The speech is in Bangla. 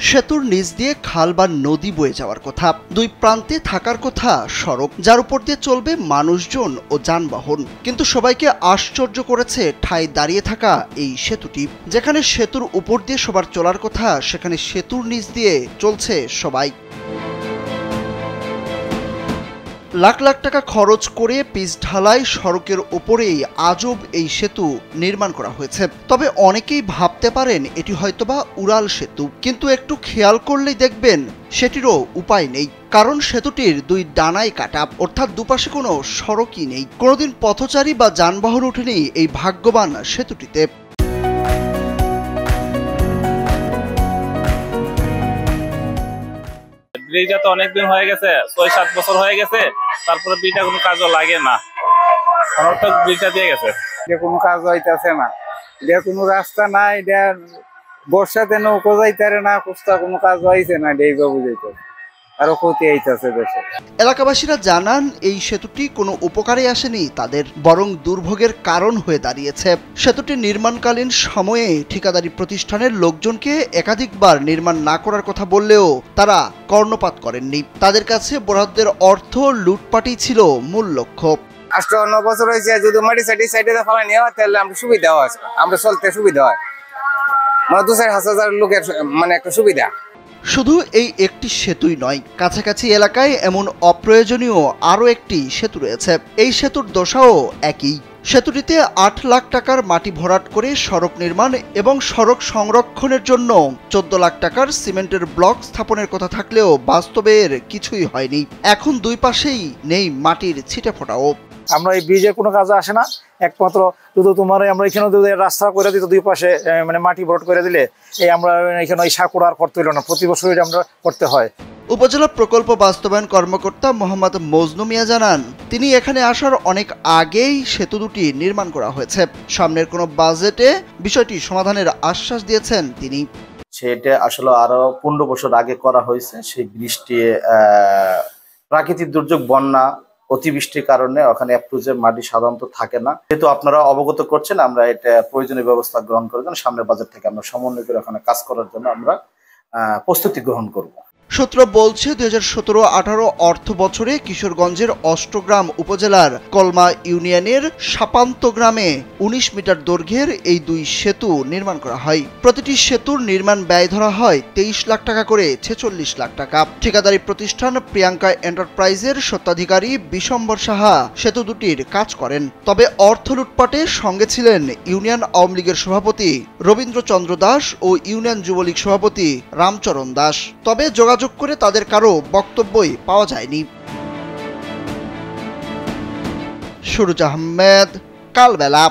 সেতুর নিচ দিয়ে খাল বা নদী বয়ে যাওয়ার কথা, দুই প্রান্তে থাকার কথা সড়ক, যার উপর দিয়ে চলবে মানুষজন ও যানবাহন। কিন্তু সবাইকে আশ্চর্য করেছে ঠায় দাঁড়িয়ে থাকা এই সেতুটি। যেখানে সেতুর উপর দিয়ে সবার চলার কথা, সেখানে সেতুর নিচ দিয়ে চলছে সবাই। লাখ লাখ টাকা খরচ করে পিচ ঢালাই সড়কের উপরেই আজব এই সেতু নির্মাণ করা হয়েছে। তবে অনেকেই ভাবতে পারেন এটি হয়তোবা উড়াল সেতু, কিন্তু একটু খেয়াল করলেই দেখবেন সেটিরও উপায় নেই। কারণ সেতুটির দুই ডানায় কাটা, অর্থাৎ দুপাশে কোনো সড়কই নেই। কোনোদিন পথচারী বা যানবাহন ওঠেনি এই ভাগ্যবান সেতুটিতে। ব্রিজটা তো অনেকদিন হয়ে গেছে, ৬-৭ বছর হয়ে গেছে, তারপরে ব্রিজটা কোনো কাজও লাগে না, অনর্থক ব্রিজটা দিয়ে গেছে। এটা কোনো কাজ হইতেছে না, এটা কোনো রাস্তা নাই, এটা বর্ষাতে নৌকো যাইতারে না, কোস্তা কোনো কাজ হয়েছে না, এটা বুঝাইতে আরো ক্ষতি হইতেছে দেশে। এলাকাবাসীরা জানান এই সেতুটি কোনো উপকারে আসেনি তাদের, বরং দুর্ভোগের কারণ হয়ে দাঁড়িয়েছে। সেতুটি নির্মাণকালীন সময়ে ঠিকাদারি প্রতিষ্ঠানের লোকজনকে একাধিকবার নির্মাণ না করার কথা বললেও তারা কর্ণপাত করেননি। তাদের কাছে বরাদ্দের অর্থ লুটপাটই ছিল মূল লক্ষ্য। ৮-৯ বছর হয়েছে, যদি মাটি সাইডে ফেলা নেওয়া তাহলে আমরা সুবিধা হয়, আমরা চলতে সুবিধা হয়, মানে ২-৪ হাজার লোকের মানে একটা সুবিধা। শুধু এই একটি সেতুই নয়, কাছাকাছি এলাকায় এমন অপ্রয়োজনীয় আরও একটি সেতু রয়েছে। এই সেতুর দশাও একই। সেতুটিতে ৮ লাখ টাকার মাটি ভরাট করে সড়ক নির্মাণ এবং সড়ক সংরক্ষণের জন্য ১৪ লাখ টাকার সিমেন্টের ব্লক স্থাপনের কথা থাকলেও বাস্তবে এর কিছুই হয়নি। এখন দুই পাশেই নেই মাটির ছিটেফোঁটাও। আমরা এই ব্রিজের কোনো কাজে আসে না, একমাত্র শুধু তোমার আমরা এখানে যদি রাস্তা করে দিত, দুই পাশে মানে মাটি ভরাট করে দিলে এই আমরা এখানে এই সাঁকুড়া আর করতে হইল না, প্রতি বছর এটা আমরা করতে হয়। উপজেলা প্রকল্প বাস্তবায়ন কর্মকর্তা মোহাম্মদ মজনু মিয়া জানান, তিনি এখানে আসার অনেক আগেই সেতু দুটি নির্মাণ করা হয়েছে। সামনের কোনো বাজেটে বিষয়টি সমাধানের আশ্বাস দিয়েছেন তিনি। সেটা আসলে আরো ১৫ বছর আগে করা হয়েছে। সেই বৃষ্টি, প্রাকৃতিক দুর্যোগ, বন্যা, অতিবৃষ্টির কারণে ওখানে অ্যাপ্রুজের মাটি সাধারণত থাকে না। যেহেতু আপনারা অবগত করছেন, আমরা এটা প্রয়োজনীয় ব্যবস্থা গ্রহণ করার জন্য সামনের বাজেট থেকে আমরা সমন্বয় করে ওখানে কাজ করার জন্য আমরা প্রস্তুতি গ্রহণ করব। সূত্র বলছে ২০১৭-১৮ অর্থ বছরে কিশোরগঞ্জের অষ্টগ্রাম উপজেলার কলমা ইউনিয়নের সাপান্ত গ্রামে ১৯ মিটার দৈর্ঘ্যের এই দুই সেতু নির্মাণ করা হয়। প্রতিটি সেতুর নির্মাণ ব্যয় ধরা হয় ২৩ লাখ টাকা করে ৪৬ লাখ টাকা। ঠিকাদারি প্রতিষ্ঠান প্রিয়াঙ্কা এন্টারপ্রাইজের স্বত্বাধিকারী বিশম্বর সাহা সেতু দুটির কাজ করেন। তবে অর্থ লুটপাটের সঙ্গে ছিলেন ইউনিয়ন আওয়ামী লীগের সভাপতি রবীন্দ্রচন্দ্র দাস ও ইউনিয়ন যুবলীগ সভাপতি রামচরণ দাস। তবে যোগাযোগ করে তাদের কারো বক্তব্যই পাওয়া যায়নি। সুরুজ আহমেদ, কালবেলা।